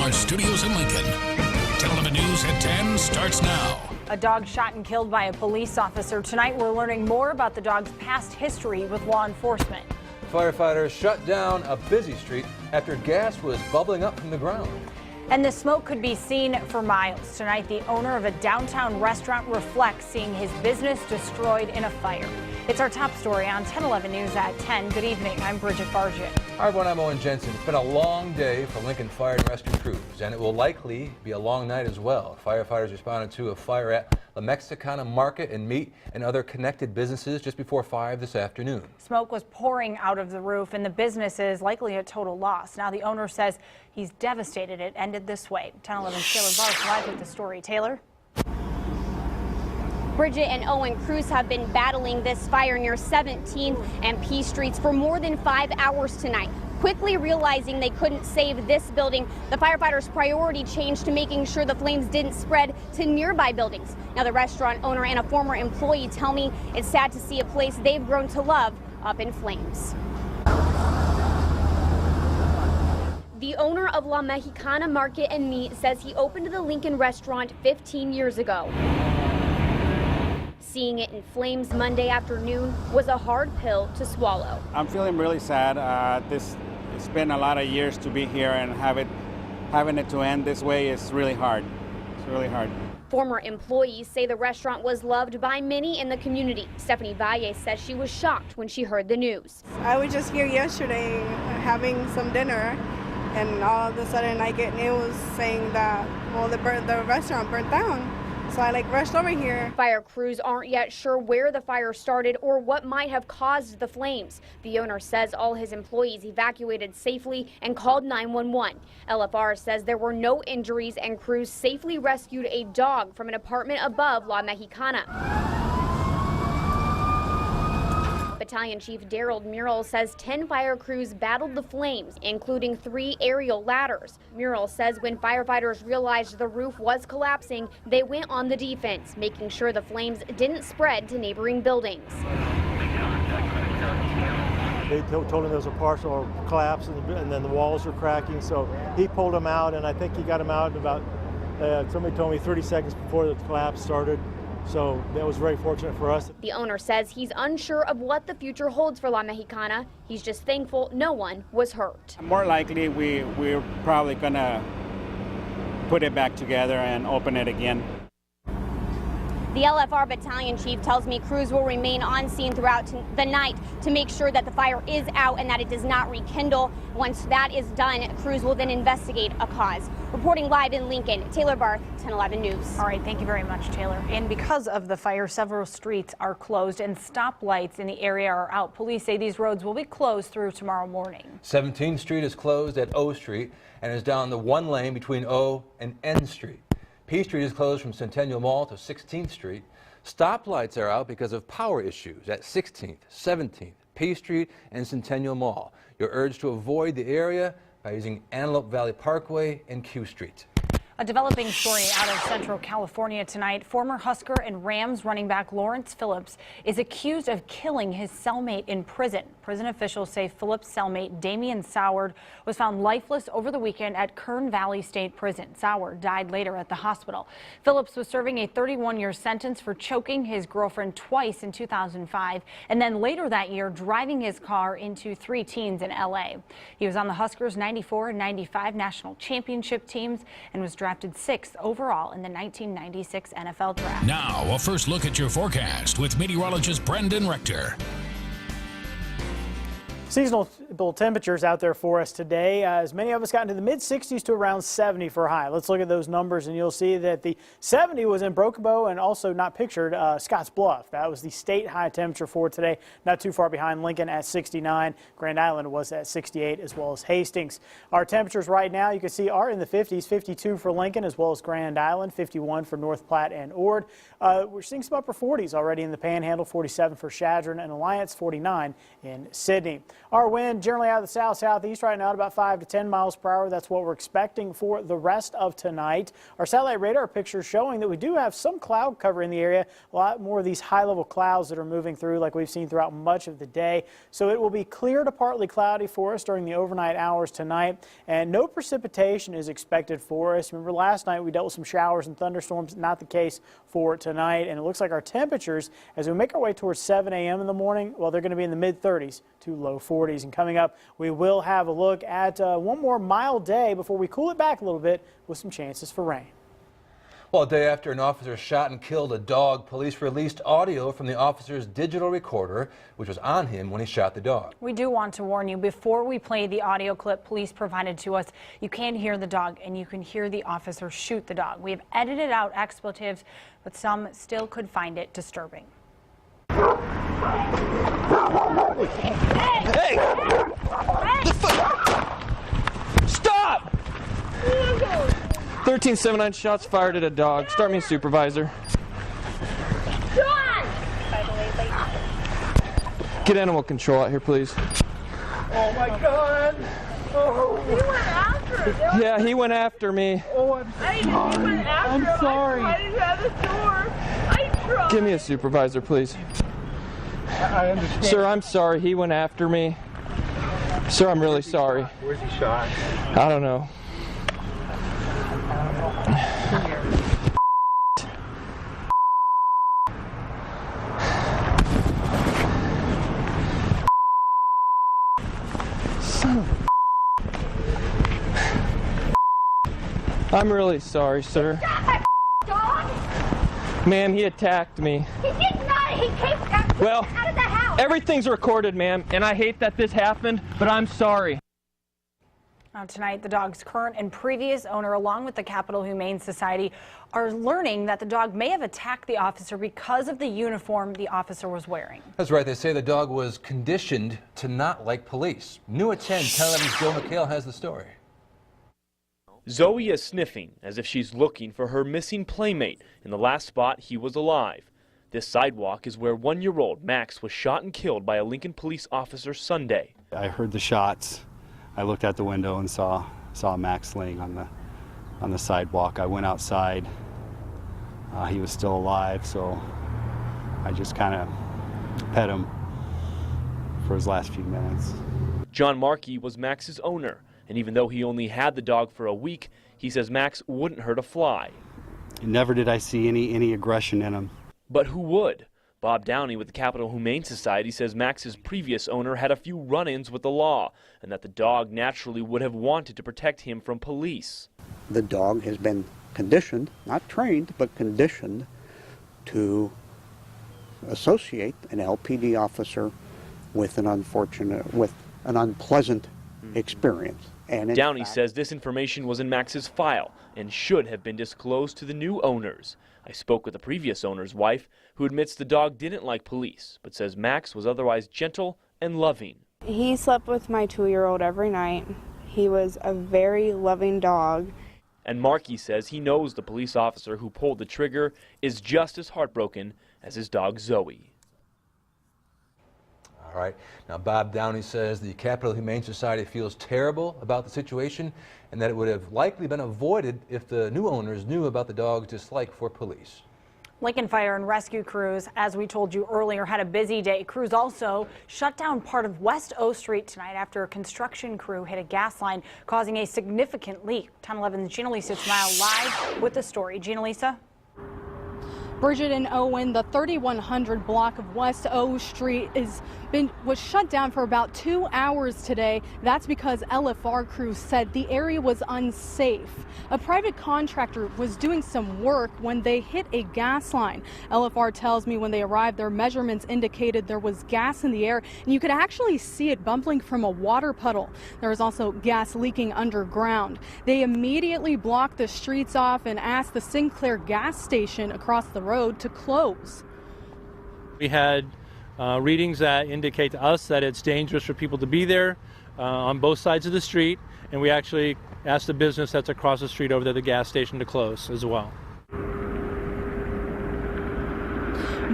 our studios in Lincoln. 10/11 News at 10 starts now. A dog shot and killed by a police officer. Tonight we're learning more about the dog's past history with law enforcement. Firefighters shut down a busy street after gas was bubbling up from the ground. And the smoke could be seen for miles. Tonight, the owner of a downtown restaurant reflects seeing his business destroyed in a fire. It's our top story on 10/11 News at 10. Good evening. I'm Bridget Fargent. Hi everyone, I'm Owen Jensen. It's been a long day for Lincoln Fire and Rescue crews, and it will likely be a long night as well. Firefighters responded to a fire at La Mexicana Market and Meat and other connected businesses just before 5 this afternoon. Smoke was pouring out of the roof, and the business is likely a total loss. Now the owner says he's devastated it ended this way. 10/11's Taylor Barth live with the story. Taylor? Bridget and Owen, crews have been battling this fire near 17th and P Streets for more than 5 hours tonight. Quickly realizing they couldn't save this building, the firefighters' priority changed to making sure the flames didn't spread to nearby buildings. Now, the restaurant owner and a former employee tell me it's sad to see a place they've grown to love up in flames. The owner of La Mexicana Market and Meat says he opened the Lincoln restaurant 15 years ago. Seeing it in flames Monday afternoon was a hard pill to swallow. I'm feeling really sad. It's been a lot of years to be here, and having it to end this way is really hard. It's really hard. Former employees say the restaurant was loved by many in the community. Stephanie Valle says she was shocked when she heard the news. I was just here yesterday having some dinner, and all of a sudden I get news saying that, well, the restaurant burnt down. So I rushed over here. Fire crews aren't yet sure where the fire started or what might have caused the flames. The owner says all his employees evacuated safely and called 911. LFR says there were no injuries and crews safely rescued a dog from an apartment above La Mexicana. Battalion Chief Daryl Murrell says 10 fire crews battled the flames, including 3 aerial ladders. Murrell says when firefighters realized the roof was collapsing, they went on the defense, making sure the flames didn't spread to neighboring buildings. They told him there was a partial collapse and then the walls were cracking, so he pulled them out, and I think he got them out in about, somebody told me 30 seconds before the collapse started. So that was very fortunate for us. The owner says he's unsure of what the future holds for La Mexicana. He's just thankful no one was hurt. More likely, we're probably gonna put it back together and open it again. The LFR battalion chief tells me crews will remain on scene throughout the night to make sure that the fire is out and that it does not rekindle. Once that is done, crews will then investigate a cause. Reporting live in Lincoln, Taylor Barth, 10/11 News. All right, thank you very much, Taylor. And because of the fire, several streets are closed and stoplights in the area are out. Police say these roads will be closed through tomorrow morning. 17th Street is closed at O Street and is down the one lane between O and N Street. P Street is closed from Centennial Mall to 16th Street. Stoplights are out because of power issues at 16th, 17th, P Street, and Centennial Mall. You're urged to avoid the area by using Antelope Valley Parkway and Q Street. A developing story out of Central California tonight. Former Husker and Rams running back Lawrence Phillips is accused of killing his cellmate in prison. Prison officials say Phillips' cellmate Damian Soward was found lifeless over the weekend at Kern Valley State Prison. Soward died later at the hospital. Phillips was serving a 31-year sentence for choking his girlfriend twice in 2005 and then later that year driving his car into 3 teens in L.A. He was on the Huskers' 94 and 95 national championship teams and was drafted 6th overall in the 1996 NFL Draft. Now, a first look at your forecast with meteorologist Brendan Rector. Seasonal temperatures out there for us today. As many of us got into the mid-60s to around 70 for a high. Let's look at those numbers and you'll see that the 70 was in Broken Bow and also not pictured Scotts Bluff. That was the state high temperature for today. Not too far behind Lincoln at 69. Grand Island was at 68 as well as Hastings. Our temperatures right now you can see are in the 50s. 52 for Lincoln as well as Grand Island. 51 for North Platte and Ord. We're seeing some upper 40s already in the Panhandle. 47 for Chadron and Alliance. 49 in Sydney. Our wind generally out of the south-southeast right now at about 5 to 10 miles per hour. That's what we're expecting for the rest of tonight. Our satellite radar picture showing that we do have some cloud cover in the area. A lot more of these high-level clouds that are moving through like we've seen throughout much of the day. So it will be clear to partly cloudy for us during the overnight hours tonight, and no precipitation is expected for us. Remember last night we dealt with some showers and thunderstorms. Not the case for tonight, and it looks like our temperatures as we make our way towards 7 a.m. in the morning, well, they're going to be in the mid-30s to low 40s. And coming up, we will have a look at one more mild day before we cool it back a little bit with some chances for rain. Well, a day after an officer shot and killed a dog, police released audio from the officer's digital recorder, which was on him when he shot the dog. We do want to warn you, before we play the audio clip police provided to us, you can hear the dog and you can hear the officer shoot the dog. We have edited out expletives, but some still could find it disturbing. Hey! Stop! 1379 shots fired at a dog. Start me, supervisor. Get animal control out here, please. Oh my God! Oh. He went after him. Yeah, he went after me. Oh, I'm sorry. I'm sorry. I didn't have the door. I tried. Give me a supervisor, please. I understand. Sir, I'm sorry. He went after me. Sir, I'm really sorry. Where's he shot? I don't know. Son of a... I'm really sorry, sir. Ma'am, he attacked me. He did not. He came out of the house. Everything's recorded, ma'am, and I hate that this happened, but I'm sorry. Now tonight, the dog's current and previous owner, along with the Capitol Humane Society, are learning that the dog may have attacked the officer because of the uniform the officer was wearing. That's right. They say the dog was conditioned to not like police. New at 10, 10/11's Joe McHale has the story. Zoe is sniffing as if she's looking for her missing playmate in the last spot he was alive. This sidewalk is where 1-year-old Max was shot and killed by a Lincoln police officer Sunday. I heard the shots. I looked out the window and saw Max laying on the sidewalk. I went outside. He was still alive, so I just kind of pet him for his last few minutes. John Markey was Max's owner, and even though he only had the dog for a week, he says Max wouldn't hurt a fly. Never did I see any aggression in him. But who would? Bob Downey with the Capitol Humane Society says Max's previous owner had a few run-ins with the law and that the dog naturally would have wanted to protect him from police. The dog has been conditioned, not trained, but conditioned to associate an LPD officer with an unpleasant experience. And Downey says this information was in Max's file and should have been disclosed to the new owners. I spoke with the previous owner's wife, who admits the dog didn't like police, but says Max was otherwise gentle and loving. He slept with my 2-year-old every night. He was a very loving dog. And Markey says he knows the police officer who pulled the trigger is just as heartbroken as his dog Zoe. All right. Now, Bob Downey says the Capitol Humane Society feels terrible about the situation and that it would have likely been avoided if the new owners knew about the dog's dislike for police. Lincoln Fire and Rescue crews, as we told you earlier, had a busy day. Crews also shut down part of West O Street tonight after a construction crew hit a gas line, causing a significant leak. 10/11's Gina Lisa is now live with the story. Gina Lisa. Bridget and Owen, the 3100 block of West O Street was shut down for about 2 hours today. That's because LFR crews said the area was unsafe. A private contractor was doing some work when they hit a gas line. LFR tells me when they arrived, their measurements indicated there was gas in the air, and you could actually see it bubbling from a water puddle. There was also gas leaking underground. They immediately blocked the streets off and asked the Sinclair gas station across the road to close. We had readings that indicate to us that it's dangerous for people to be there on both sides of the street, and we actually asked the business that's across the street over there, the gas station, to close as well.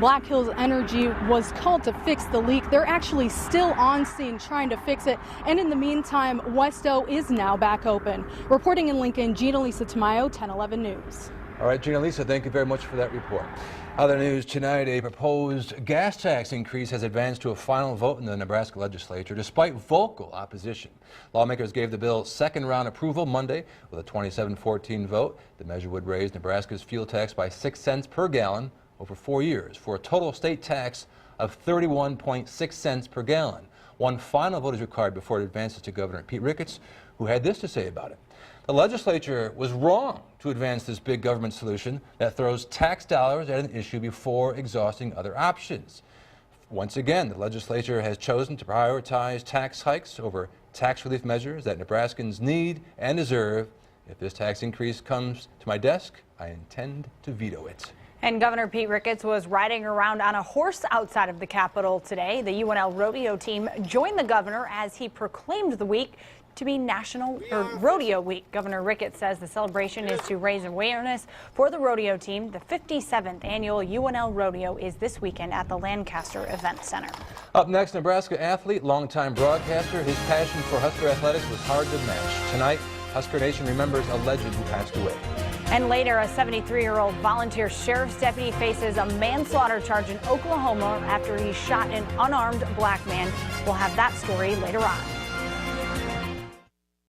Black Hills Energy was called to fix the leak. They're actually still on scene trying to fix it. And in the meantime, West O is now back open. Reporting in Lincoln, Gina Lisa Tamayo, 1011 News. All right, Gina Lisa, thank you very much for that report. Other news tonight, a proposed gas tax increase has advanced to a final vote in the Nebraska legislature despite vocal opposition. Lawmakers gave the bill second round approval Monday with a 27-14 vote. The measure would raise Nebraska's fuel tax by 6 cents per gallon over 4 years for a total state tax of 31.6 cents per gallon. One final vote is required before it advances to Governor Pete Ricketts, who had this to say about it. The legislature was wrong to advance this big government solution that throws tax dollars at an issue before exhausting other options. Once again, the legislature has chosen to prioritize tax hikes over tax relief measures that Nebraskans need and deserve. If this tax increase comes to my desk, I intend to veto it. And Governor Pete Ricketts was riding around on a horse outside of the Capitol today. The UNL rodeo team joined the governor as he proclaimed the week to be National Rodeo Week. Governor Ricketts says the celebration is to raise awareness for the rodeo team. The 57th annual UNL Rodeo is this weekend at the Lancaster Event Center. Up next, Nebraska athlete, longtime broadcaster. His passion for Husker athletics was hard to match. Tonight, Husker Nation remembers a legend who passed away. And later, a 73-year-old volunteer sheriff's deputy faces a manslaughter charge in Oklahoma after he shot an unarmed black man. We'll have that story later on.